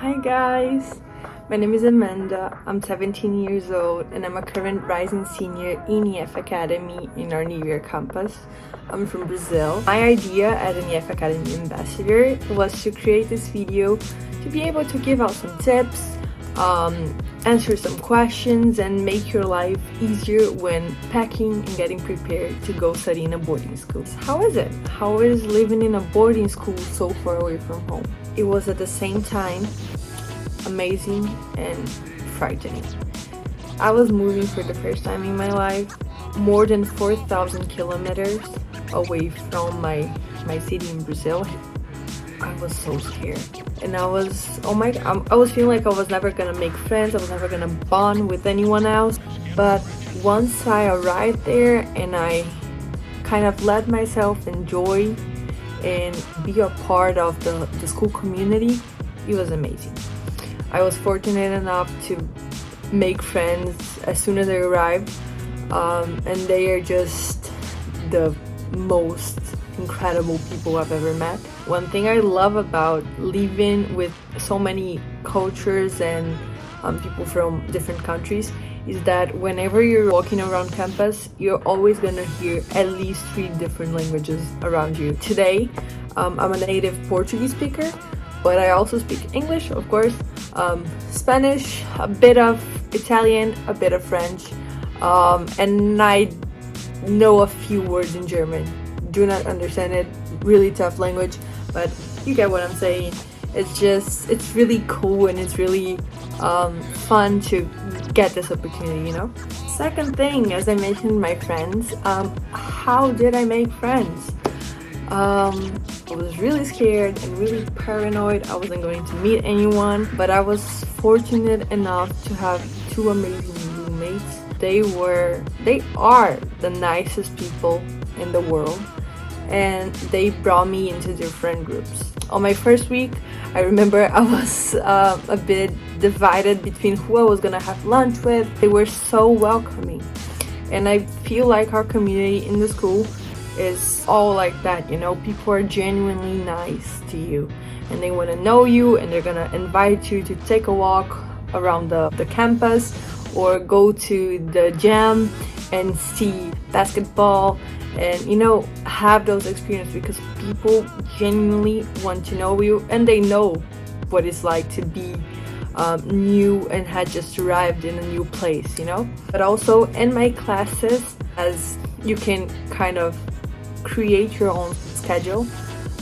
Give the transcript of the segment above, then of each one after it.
Hi guys, my name is Amanda. I'm 17 years old and I'm a current rising senior in EF Academy in our New York campus. I'm from Brazil. My idea as an EF Academy ambassador was to create this video to be able to give out some tips, answer some questions, and make your life easier when packing and getting prepared to go study in a boarding school. How is it? How is living in a boarding school so far away from home? It was at the same time amazing and frightening. I was moving for the first time in my life, more than 4,000 kilometers away from my city in Brazil. I was so scared, and I was feeling like I was never gonna make friends. I was never gonna bond with anyone else. But once I arrived there and I kind of let myself enjoy and be a part of the school community, it was amazing. I was fortunate enough to make friends as soon as I arrived, and they are just the most incredible people I've ever met. One thing I love about living with so many cultures and people from different countries is that whenever you're walking around campus, you're always gonna hear at least 3 different languages around you. Today, I'm a native Portuguese speaker, but I also speak English, of course, Spanish, a bit of Italian, a bit of French, and I know a few words in German. Do not understand it, really tough language, but you get what I'm saying. It's really cool and it's really fun to get this opportunity, you know? Second thing, as I mentioned, my friends. How did I make friends? I was really scared and really paranoid. I wasn't going to meet anyone, but I was fortunate enough to have 2 amazing roommates. They are the nicest people in the world, and they brought me into their friend groups. On my first week, I remember I was a bit divided between who I was gonna have lunch with. They were so welcoming, and I feel like our community in the school is all like that, you know. People are genuinely nice to you and they want to know you, and they're gonna invite you to take a walk around the campus or go to the gym and see basketball and, you know, have those experiences, because people genuinely want to know you and they know what it's like to be new and had just arrived in a new place, you know. But also in my classes, as you can kind of create your own schedule,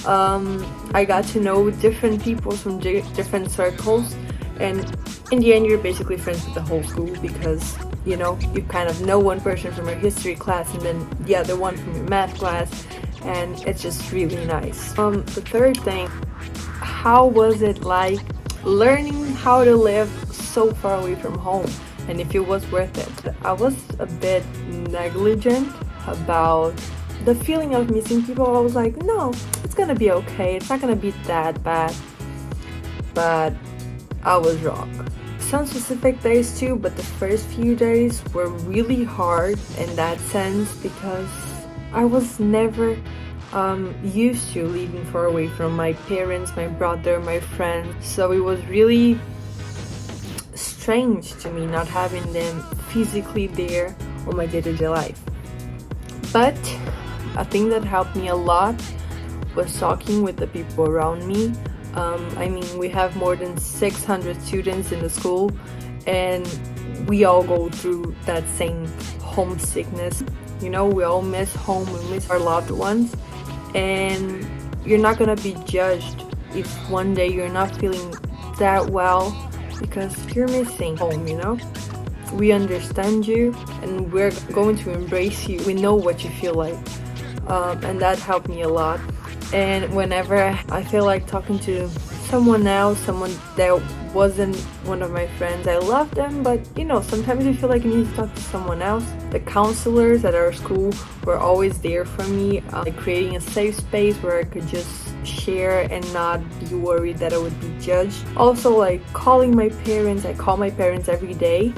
I got to know different people from different circles, and in the end you're basically friends with the whole school, because, you know, you kind of know one person from your history class and then the other one from your math class, and it's just really nice. The third thing, how was it like learning how to live so far away from home, and if it was worth it? I was a bit negligent about the feeling of missing people. I was like, no, it's gonna be okay, it's not gonna be that bad. But I was wrong. Some specific days too, but the first few days were really hard in that sense, because I was never used to living far away from my parents, my brother, my friends. So it was really strange to me not having them physically there on my day-to-day life. But a thing that helped me a lot was talking with the people around me. I mean, we have more than 600 students in the school, and we all go through that same homesickness. You know, we all miss home, we miss our loved ones, and you're not gonna be judged if one day you're not feeling that well, because you're missing home, you know? We understand you and we're going to embrace you. We know what you feel like, and that helped me a lot. And whenever I feel like talking to someone else, someone that wasn't one of my friends, I love them, but you know, sometimes you feel like you need to talk to someone else. The counselors at our school were always there for me, like creating a safe space where I could just share and not be worried that I would be judged. Also, like calling my parents, I call my parents every day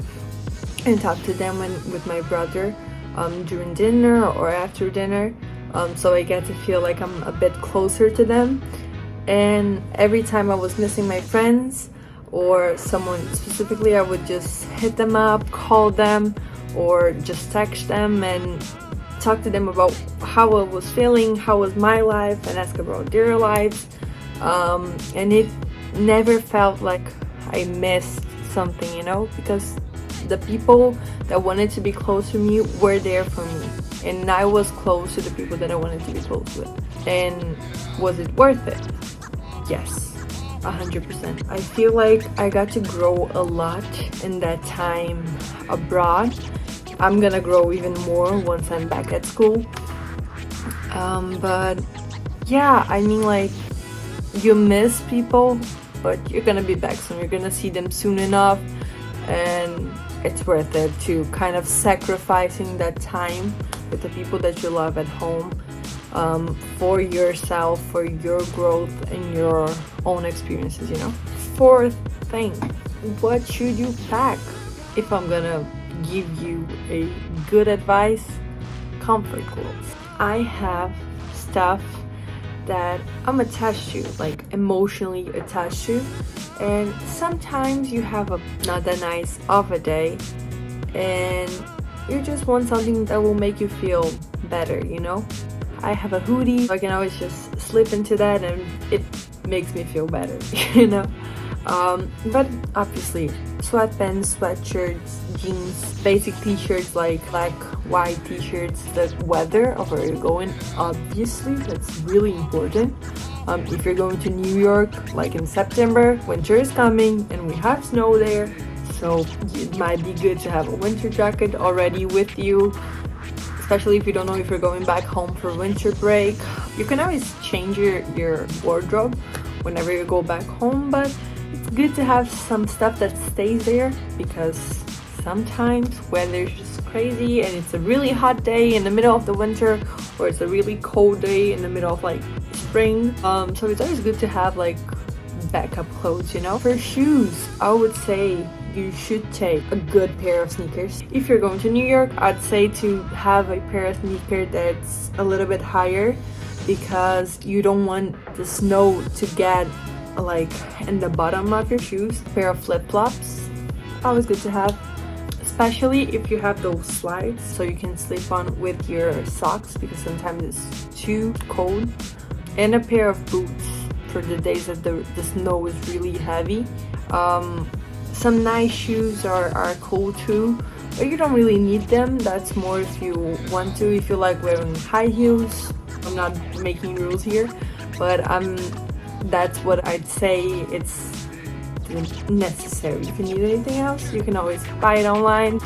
and talk to them with my brother during dinner or after dinner. So I get to feel like I'm a bit closer to them. And every time I was missing my friends, or someone specifically, I would just hit them up, call them, or just text them and talk to them about how I was feeling, how was my life, and ask about their lives. And it never felt like I missed something, you know, because the people that wanted to be close to me were there for me, and I was close to the people that I wanted to be close with. And was it worth it? Yes, 100%. I feel like I got to grow a lot in that time abroad. I'm gonna grow even more once I'm back at school. But yeah, I mean, like, you miss people, but you're gonna be back soon. You're gonna see them soon enough, and it's worth it to kind of sacrificing that time with the people that you love at home, for yourself, for your growth and your own experiences, you know. Fourth thing, what should you pack? If I'm gonna give you a good advice, comfort clothes. I have stuff that I'm attached to, like emotionally attached to, and sometimes you have a not that nice of a day and you just want something that will make you feel better, you know. I have a hoodie, so I can always just slip into that and it makes me feel better, you know. But obviously sweatpants, sweatshirts, jeans, basic t-shirts like black, white t-shirts, the weather of where you're going, obviously that's really important. If you're going to New York, like in September, winter is coming and we have snow there, so it might be good to have a winter jacket already with you, especially if you don't know if you're going back home for winter break. You can always change your wardrobe whenever you go back home, but it's good to have some stuff that stays there, because sometimes weather's just crazy and it's a really hot day in the middle of the winter, or it's a really cold day in the middle of like spring. So it's always good to have like backup clothes, you know. For shoes, I would say you should take a good pair of sneakers. If you're going to New York, I'd say to have a pair of sneakers that's a little bit higher, because you don't want the snow to get like in the bottom of your shoes. A pair of flip-flops, always good to have, especially if you have those slides so you can slip on with your socks, because sometimes it's too cold. And a pair of boots for the days that the snow is really heavy. Some nice shoes are cool too, but you don't really need them. That's more if you want to, if you like wearing high heels. I'm not making rules here, but that's what I'd say. It's necessary. If you need anything else, you can always buy it online.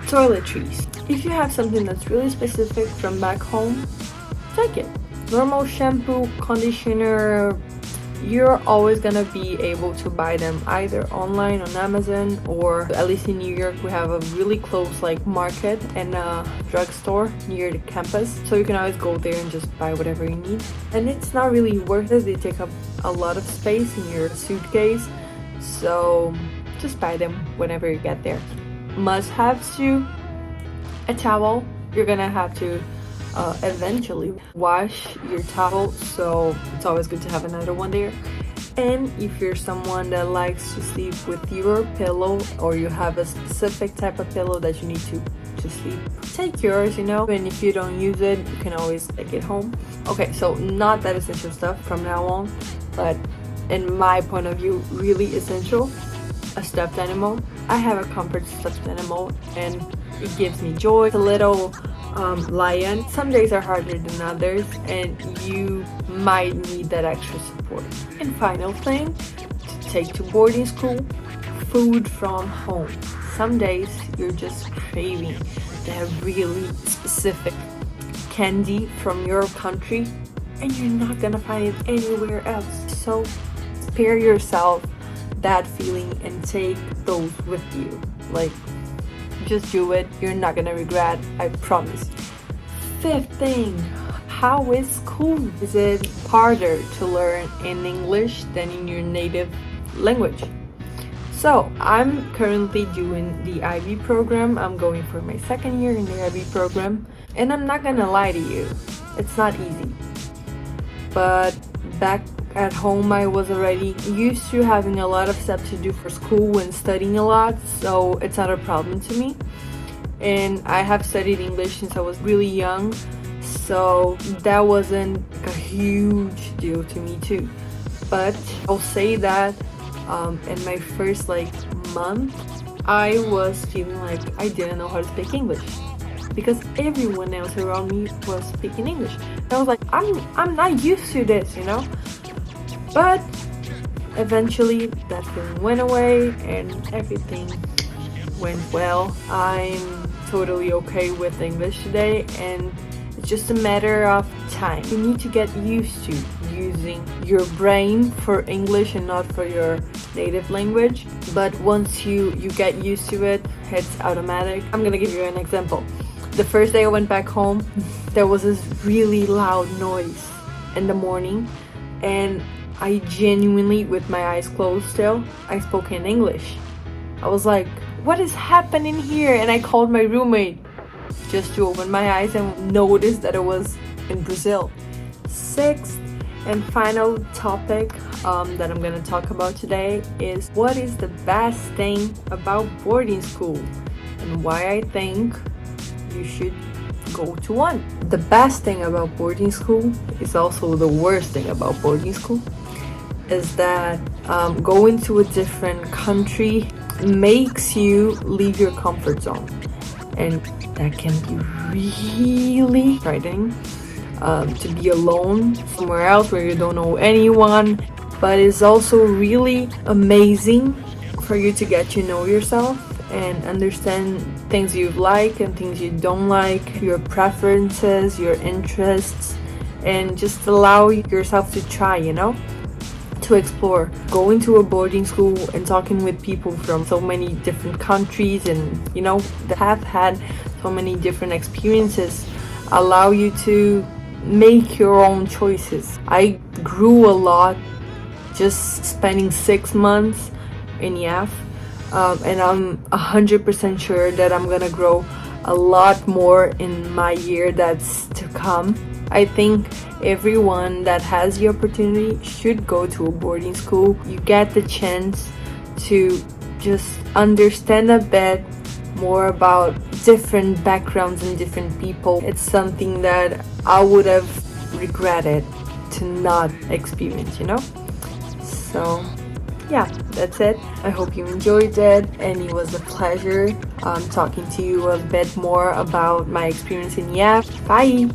Toiletries. If you have something that's really specific from back home, take it. Normal shampoo, conditioner, you're always gonna be able to buy them either online on Amazon, or at least in New York we have a really close like market and a drugstore near the campus, so you can always go there and just buy whatever you need. And it's not really worth it. They take up a lot of space in your suitcase, so just buy them whenever you get there. Must-haves too: a towel. You're gonna have to eventually wash your towel, so it's always good to have another one there. And if you're someone that likes to sleep with your pillow, or you have a specific type of pillow that you need to sleep, take yours, you know. And if you don't use it, you can always take it home. Okay, so not that essential stuff from now on, but in my point of view, really essential: a stuffed animal. I have a comfort stuffed animal and it gives me joy. It's a little lion. Some days are harder than others and you might need that extra support. And final thing to take to boarding school: food from home. Some days you're just craving that really specific candy from your country and you're not gonna find it anywhere else. So spare yourself that feeling and take those with you. Like, just do it. You're not gonna regret, I promise. Fifth thing, how is school? Is it harder to learn in English than in your native language? So I'm currently doing the IB program. I'm going for my second year in the IB program, and I'm not gonna lie to you, it's not easy. But back At home, I was already used to having a lot of stuff to do for school and studying a lot, so it's not a problem to me. And I have studied English since I was really young, so that wasn't a huge deal to me too. But I'll say that in my first month, I was feeling like I didn't know how to speak English because everyone else around me was speaking English. And I was like, I'm not used to this, you know? But eventually that feeling went away and everything went well. I'm totally okay with English today, and it's just a matter of time. You need to get used to using your brain for English and not for your native language. But once you get used to it, it's automatic. I'm gonna give you an example. The first day I went back home, there was this really loud noise in the morning, and I genuinely, with my eyes closed still, I spoke in English. I was like, what is happening here? And I called my roommate just to open my eyes and notice that it was in Brazil. Sixth and final topic that I'm gonna talk about today is what is the best thing about boarding school and why I think you should go to one. The best thing about boarding school is also the worst thing about boarding school, is that going to a different country makes you leave your comfort zone, and that can be really frightening, to be alone somewhere else where you don't know anyone. But it's also really amazing for you to get to know yourself and understand things you like and things you don't like, your preferences, your interests, and just allow yourself to try, to explore. Going to a boarding school and talking with people from so many different countries and that have had so many different experiences allow you to make your own choices. I grew a lot just spending 6 months in YAF, and I'm 100% sure that I'm gonna grow a lot more in my year that's to come. I think everyone that has the opportunity should go to a boarding school. You get the chance to just understand a bit more about different backgrounds and different people. It's something that I would have regretted to not experience, So yeah, that's it. I hope you enjoyed it, and it was a pleasure talking to you a bit more about my experience in YAF. Bye!